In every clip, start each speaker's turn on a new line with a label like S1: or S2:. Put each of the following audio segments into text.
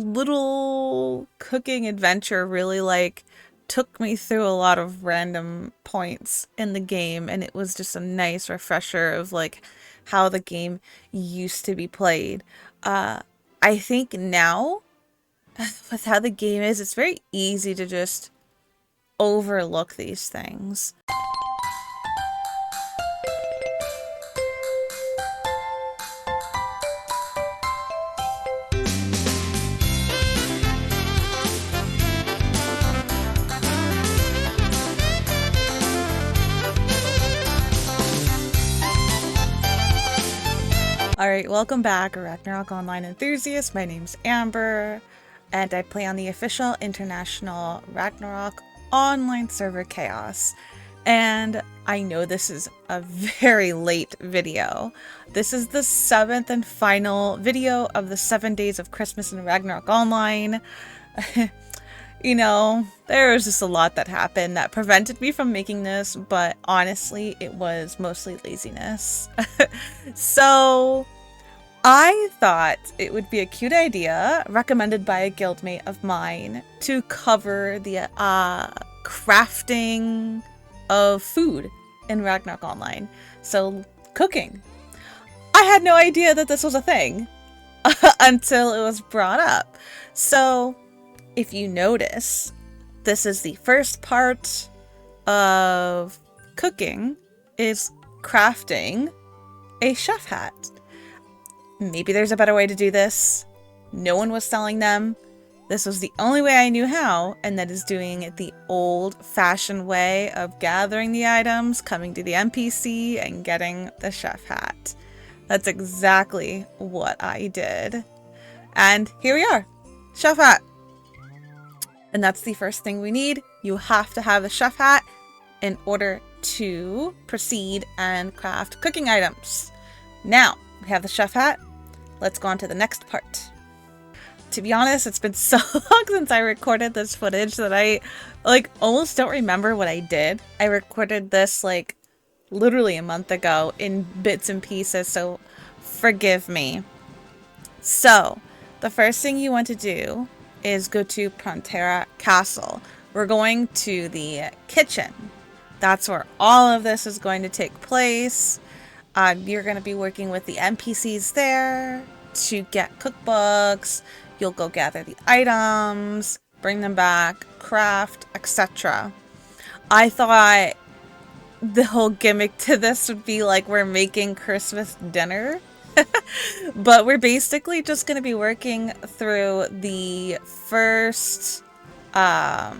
S1: little cooking adventure really like took me through a lot of random points in the game, and it was just a nice refresher of like how the game used to be played. Uh I think now with how the game is, it's very easy to just overlook these things. Alright, welcome back, Ragnarok Online enthusiasts. My name's Amber, and I play on the official international Ragnarok Online server Chaos. And I know this is a very late video. This is the 7th and final video of the 7 days of Christmas in Ragnarok Online. You know, there was just a lot that happened that prevented me from making this, but honestly, it was mostly laziness. So, I thought it would be a cute idea, recommended by a guildmate of mine, to cover the crafting of food in Ragnarok Online. So, cooking. I had no idea that this was a thing until it was brought up. So, if you notice, this is the first part of cooking, is crafting a chef hat. Maybe there's a better way to do this. No one was selling them. This was the only way I knew how, and that is doing it the old-fashioned way of gathering the items, coming to the NPC, and getting the chef hat. That's exactly what I did. And here we are. Chef hat. And that's the first thing we need. You have to have the chef hat in order to proceed and craft cooking items. Now, we have the chef hat. Let's go on to the next part. To be honest, it's been so long since I recorded this footage that I almost don't remember what I did. I recorded this literally a month ago in bits and pieces, so forgive me. So, the first thing you want to do is go to Pantera Castle. We're going to the kitchen. That's where all of this is going to take place. You're going to be working with the NPCs there to get cookbooks. You'll go gather the items, bring them back, craft, etc. I thought the whole gimmick to this would be like we're making Christmas dinner. But we're basically just going to be working through the first, the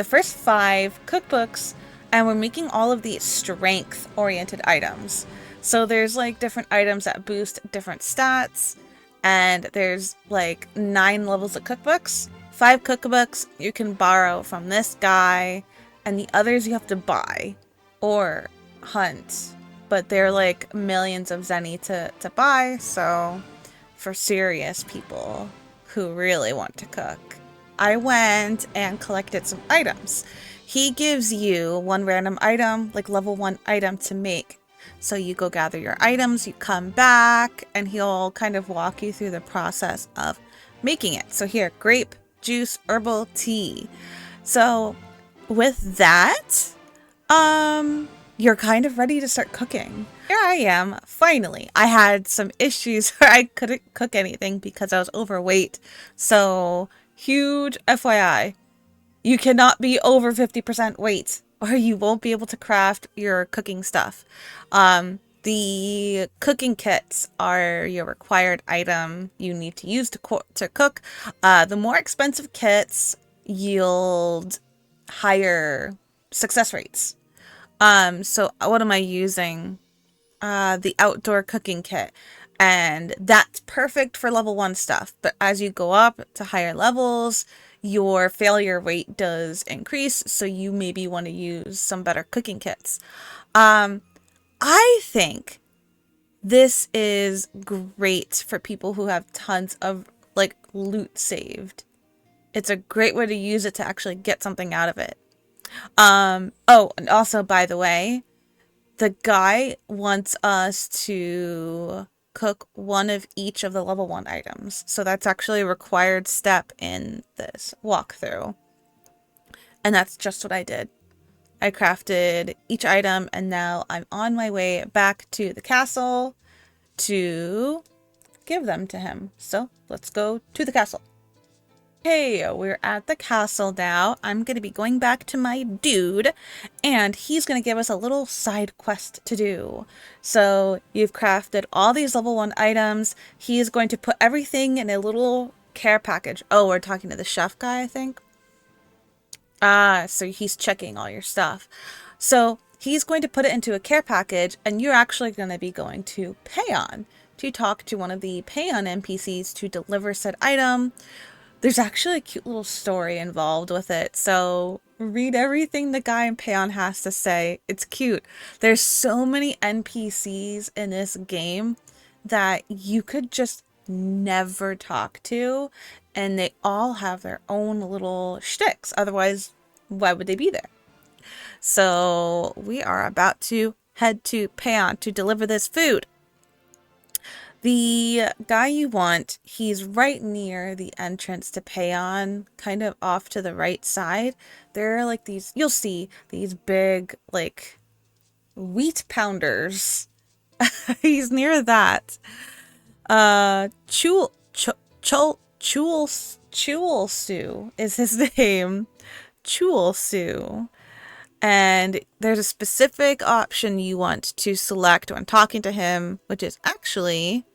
S1: first 5 cookbooks, and we're making all of these strength-oriented items. So there's different items that boost different stats, and there's 9 levels of cookbooks. 5 cookbooks you can borrow from this guy, and the others you have to buy or hunt. But they're millions of zenny to buy, so for serious people who really want to cook. I went and collected some items. He gives you 1 random item, level 1 item to make. So you go gather your items, you come back, and he'll kind of walk you through the process of making it. So here, grape juice herbal tea. So with that, you're kind of ready to start cooking. Here I am, finally. I had some issues where I couldn't cook anything because I was overweight. So, huge FYI, you cannot be over 50% weight or you won't be able to craft your cooking stuff. The cooking kits are your required item you need to use to cook. The more expensive kits yield higher success rates. So what am I using? The outdoor cooking kit, and that's perfect for level 1 stuff. But as you go up to higher levels, your failure rate does increase, so you maybe want to use some better cooking kits. I think this is great for people who have tons of loot saved. It's a great way to use it to actually get something out of it. Oh, and also, by the way, the guy wants us to cook one of each of the level 1 items. So that's actually a required step in this walkthrough. And that's just what I did. I crafted each item, and now I'm on my way back to the castle to give them to him. So let's go to the castle. Hey, we're at the castle now. I'm going to be going back to my dude, and he's going to give us a little side quest to do. So you've crafted all these level 1 items. He is going to put everything in a little care package. Oh, we're talking to the chef guy, I think. So he's checking all your stuff. So he's going to put it into a care package, and you're actually going to be going to Payon to talk to one of the Payon NPCs to deliver said item. There's actually a cute little story involved with it, so read everything the guy in Payon has to say. It's cute. There's so many NPCs in this game that you could just never talk to, and they all have their own little shticks. Otherwise, why would they be there? So we are about to head to Payon to deliver this food. The guy you want, he's right near the entrance to Payon, kind of off to the right side. There are like these, you'll see these big like wheat pounders. He's near that. Chul Su is his name. Chul Su. And there's a specific option you want to select when talking to him, which is actually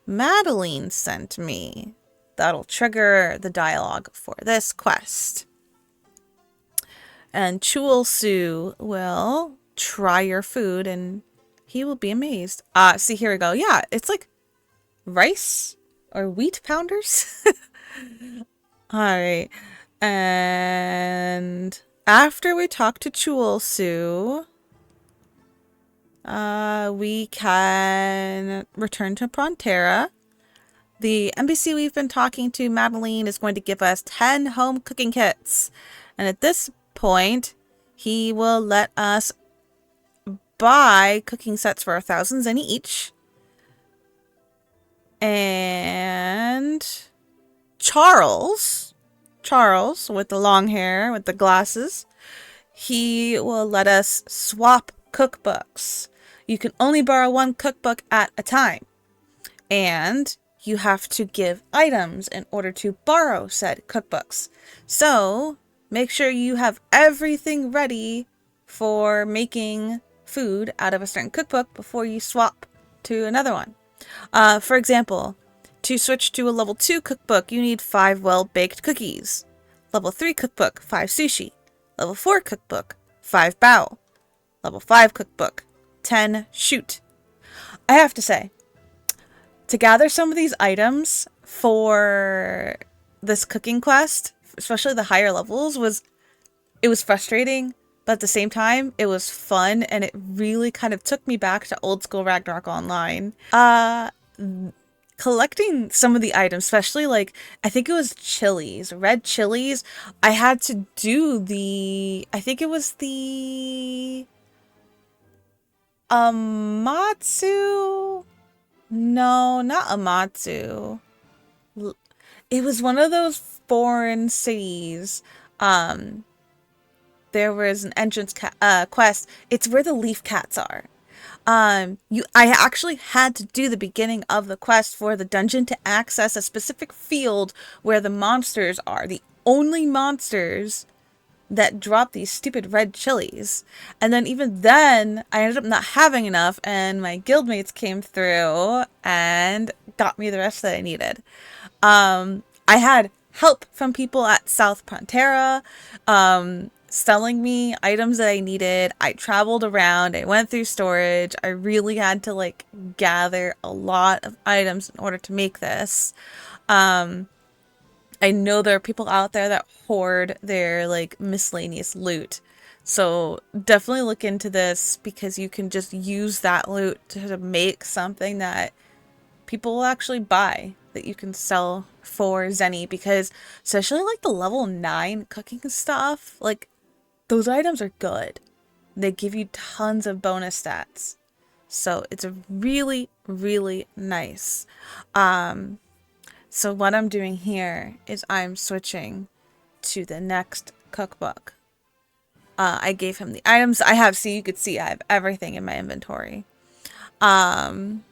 S1: Madeline sent me. That'll trigger the dialogue for this quest. And Chul Su will try your food and he will be amazed. See, here we go. Yeah, it's like rice or wheat pounders. All right. And after we talk to Chul Su, we can return to Prontera. The NPC we've been talking to, Madeline, is going to give us 10 home cooking kits. And at this point, he will let us buy cooking sets for 1,000 zenny each. And Charles with the long hair, with the glasses, he will let us swap cookbooks. You can only borrow one cookbook at a time, and you have to give items in order to borrow said cookbooks. So make sure you have everything ready for making food out of a certain cookbook before you swap to another one. For example, to switch to a level 2 cookbook, you need 5 well-baked cookies. Level 3 cookbook, 5 sushi. Level 4 cookbook, 5 bao. Level 5 cookbook, 10 shoot. I have to say, to gather some of these items for this cooking quest, especially the higher levels, it was frustrating, but at the same time, it was fun, and it really kind of took me back to old school Ragnarok Online. Collecting some of the items, especially like, I think it was chilies, red chilies. I had to do I think it was the Amatsu? No, not Amatsu. It was one of those foreign cities. There was an entrance quest. It's where the leaf cats are. I actually had to do the beginning of the quest for the dungeon to access a specific field where the monsters are. The only monsters that drop these stupid red chilies. And then even then, I ended up not having enough, and my guildmates came through and got me the rest that I needed. I had help from people at South Prontera, selling me items that I needed. I traveled around, I went through storage. I really had to like gather a lot of items in order to make this. I know there are people out there that hoard their like miscellaneous loot. So definitely look into this, because you can just use that loot to make something that people will actually buy, that you can sell for zenny, because especially like the level 9 cooking stuff, like those items are good. They give you tons of bonus stats. So it's really, really nice. Um, so what I'm doing here is I'm switching to the next cookbook. I gave him the items I have. So you could see I have everything in my inventory. Um,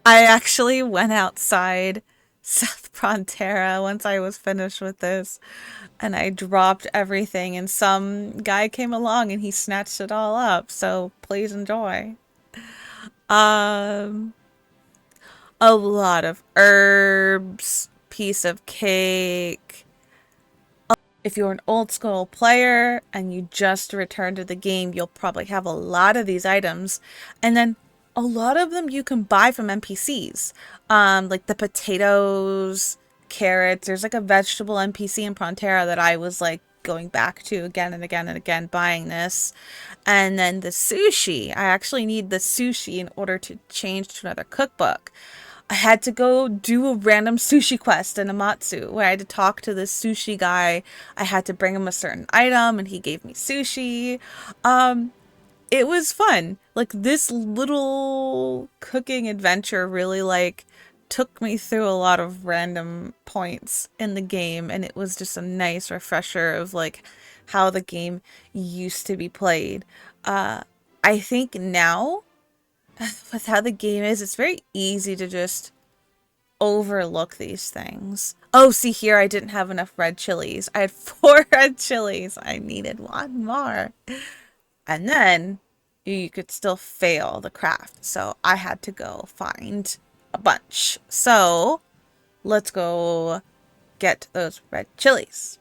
S1: I actually went outside South Frontera once I was finished with this, and I dropped everything, and some guy came along and he snatched it all up. So please enjoy. Um, a lot of herbs, piece of cake. If you're an old school player and you just returned to the game, you'll probably have a lot of these items. And then a lot of them you can buy from NPCs. Like the potatoes, carrots. There's like a vegetable NPC in Prontera that I was like going back to again and again and again, buying this. And then the sushi. I actually need the sushi in order to change to another cookbook. I had to go do a random sushi quest in Amatsu where I had to talk to this sushi guy. I had to bring him a certain item and he gave me sushi. It was fun. Like this little cooking adventure really like took me through a lot of random points in the game, and it was just a nice refresher of like how the game used to be played. Uh I think now with how the game is, it's very easy to just overlook these things. Oh, see here, I didn't have enough red chilies. I had 4 red chilies. I needed 1 more. And then you could still fail the craft. So I had to go find a bunch. So let's go get those red chilies.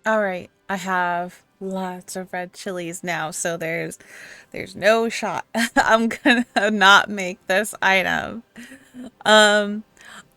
S1: All right, I have lots of red chilies now, so there's no shot I'm gonna not make this item. Um,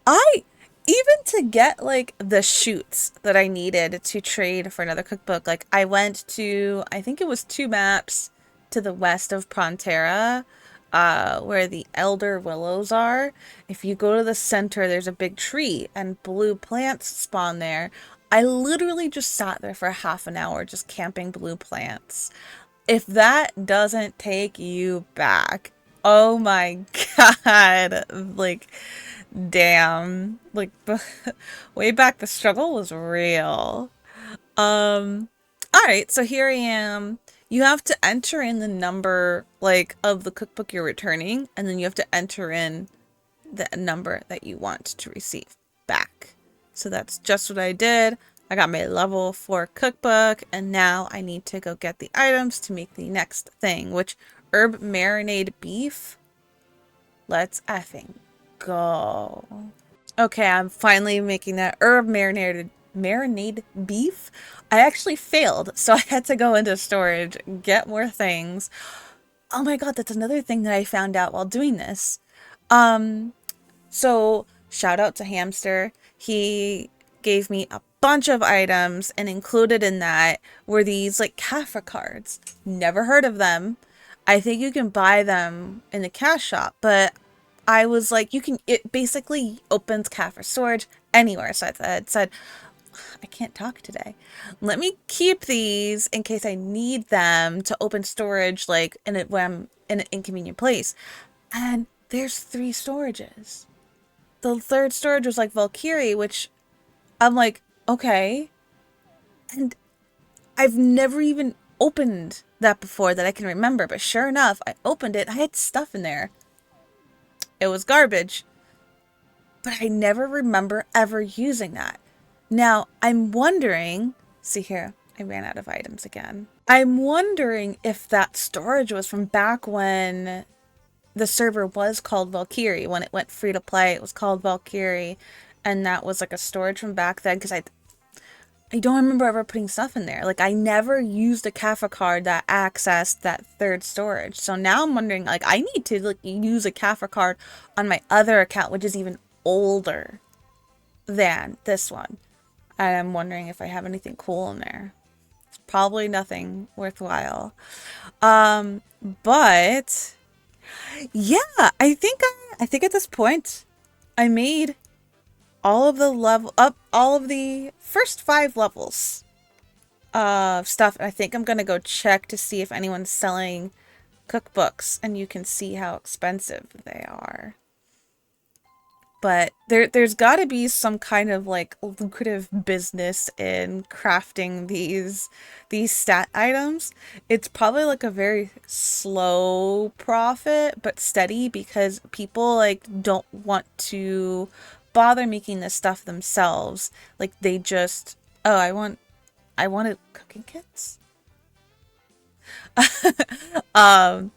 S1: I even to get like the shoots that I needed to trade for another cookbook, like I went to I think it was 2 maps to the west of Prontera, where the elder willows are. If you go to the center, there's a big tree and blue plants spawn there. I literally just sat there for half an hour just camping blue plants. If that doesn't take you back, oh my God. Like, damn. Like, way back, the struggle was real. All right, so here I am. You have to enter in the number, like, of the cookbook you're returning, and then you have to enter in the number that you want to receive back. So that's just what I did. I got my level 4 cookbook, and now I need to go get the items to make the next thing, which herb marinade beef. Let's effing go. Okay, I'm finally making that herb marinade beef. I actually failed, so I had to go into storage, get more things. Oh my God, that's another thing that I found out while doing this. So shout out to Hamster. He gave me a bunch of items, and included in that were these like Kafra cards. Never heard of them. I think you can buy them in the cash shop, but I was like, it basically opens Kafra storage anywhere. So I said, I can't talk today. Let me keep these in case I need them to open storage, like when I'm in an inconvenient place. And there's 3 storages. The 3rd storage was like Valkyrie, which I'm like, okay. And I've never even opened that before that I can remember. But sure enough, I opened it. I had stuff in there. It was garbage. But I never remember ever using that. Now, I'm wondering, see here, I ran out of items again. I'm wondering if that storage was from back when the server was called Valkyrie. When it went free to play, it was called Valkyrie. And that was like a storage from back then, because I don't remember ever putting stuff in there. Like, I never used a Kafka card that accessed that 3rd storage. So now I'm wondering, like, I need to like use a Kafka card on my other account, which is even older than this one. And I'm wondering if I have anything cool in there. It's probably nothing worthwhile. But yeah, I think at this point I made all of the first 5 levels of stuff. And I think I'm gonna go check to see if anyone's selling cookbooks, and you can see how expensive they are. But there's got to be some kind of like lucrative business in crafting these stat items. It's probably like a very slow profit but steady, because people like don't want to bother making this stuff themselves. Like they just, oh, I wanted cooking kits. Um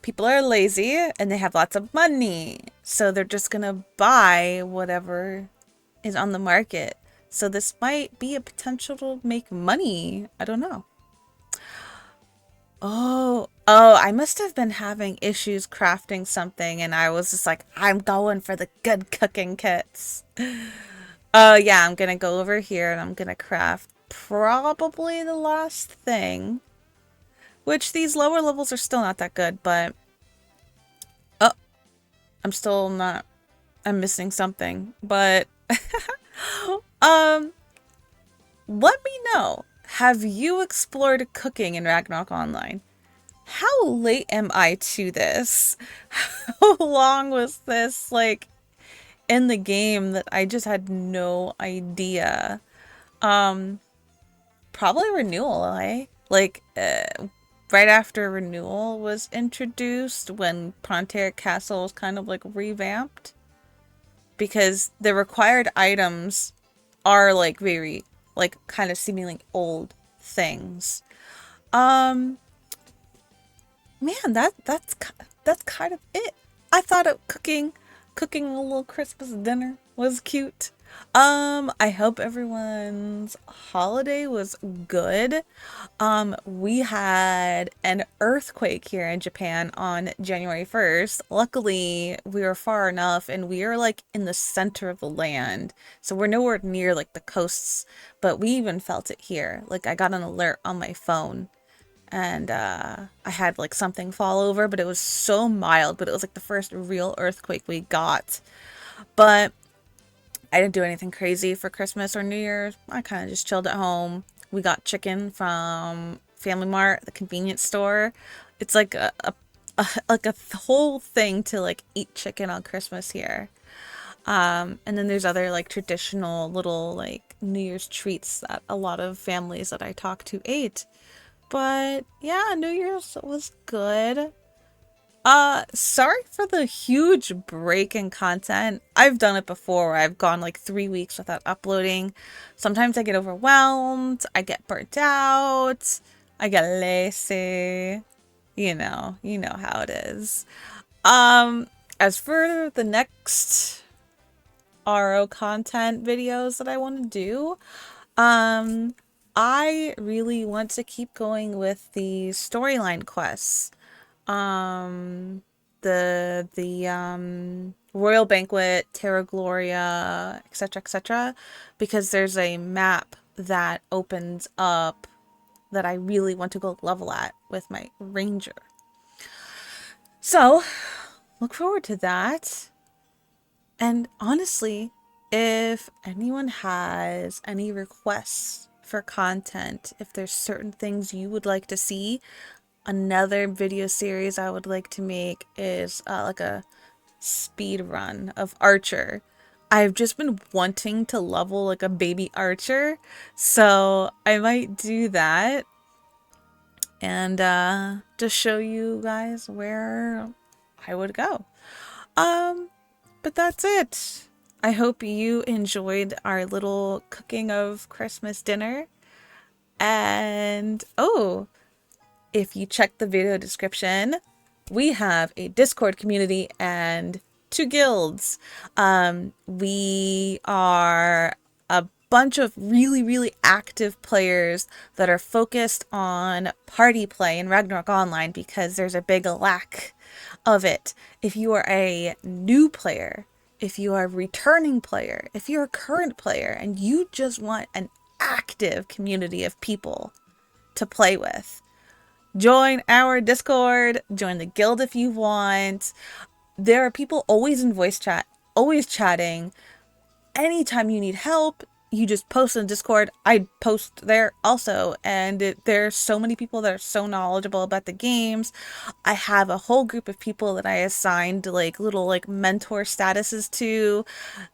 S1: People are lazy and they have lots of money. So they're just gonna buy whatever is on the market. So this might be a potential to make money. I don't know. Oh, I must have been having issues crafting something and I was just like, I'm going for the good cooking kits. Oh, yeah, I'm gonna go over here and I'm gonna craft probably the last thing, which these lower levels are still not that good, but oh, I'm still not, I'm missing something, but um, let me know. Have you explored cooking in Ragnarok Online? How late am I to this? How long was this like in the game that I just had no idea? Um, Probably renewal, eh? Like right after renewal was introduced, when Pontiac Castle was kind of like revamped, because the required items are like very like kind of seemingly old things. Um Man, that's kind of it. I thought of cooking a little Christmas dinner was cute. I hope everyone's holiday was good. We had an earthquake here in Japan on January 1st. Luckily, we were far enough and we are like in the center of the land. So we're nowhere near like the coasts, but we even felt it here. Like I got an alert on my phone and I had like something fall over, but it was so mild, but it was like the first real earthquake we got. But I didn't do anything crazy for Christmas or New Year's. I kind of just chilled at home. We got chicken from Family Mart, the convenience store. It's like a whole thing to like eat chicken on Christmas here. And then there's other like traditional little like New Year's treats that a lot of families that I talk to ate. But yeah, New Year's was good. Sorry for the huge break in content. I've done it before where I've gone like 3 weeks without uploading. Sometimes I get overwhelmed, I get burnt out, I get lazy. You know how it is. As for the next RO content videos that I want to do, um, I really want to keep going with the storyline quests. Um, the Royal Banquet, Terra Gloria, etc., etc., because there's a map that opens up that I really want to go level at with my ranger. So, look forward to that. And honestly, if anyone has any requests for content, if there's certain things you would like to see, another video series I would like to make is like a speed run of Archer. I've just been wanting to level like a baby Archer, so I might do that and just show you guys where I would go. Um, but that's it. I hope you enjoyed our little cooking of Christmas dinner. And oh, if you check the video description, we have a Discord community and 2 guilds. We are a bunch of really, really active players that are focused on party play in Ragnarok Online because there's a big lack of it. If you are a new player, if you are a returning player, if you're a current player, and you just want an active community of people to play with, join our Discord, join the guild if you want. There are people always in voice chat, always chatting. Anytime you need help, you just post in Discord. I post there also, and there's so many people that are so knowledgeable about the games. I have a whole group of people that I assigned like little like mentor statuses to.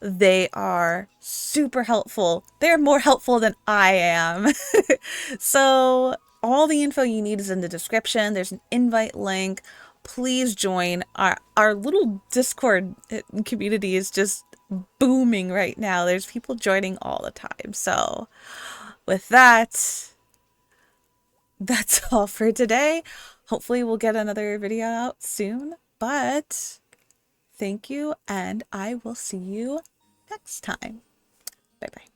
S1: They are super helpful. They're more helpful than I am. So all the info you need is in the description. There's an invite link. Please join. Our little Discord community is just booming right now. There's people joining all the time. So with that, that's all for today. Hopefully we'll get another video out soon. But thank you, and I will see you next time. Bye bye.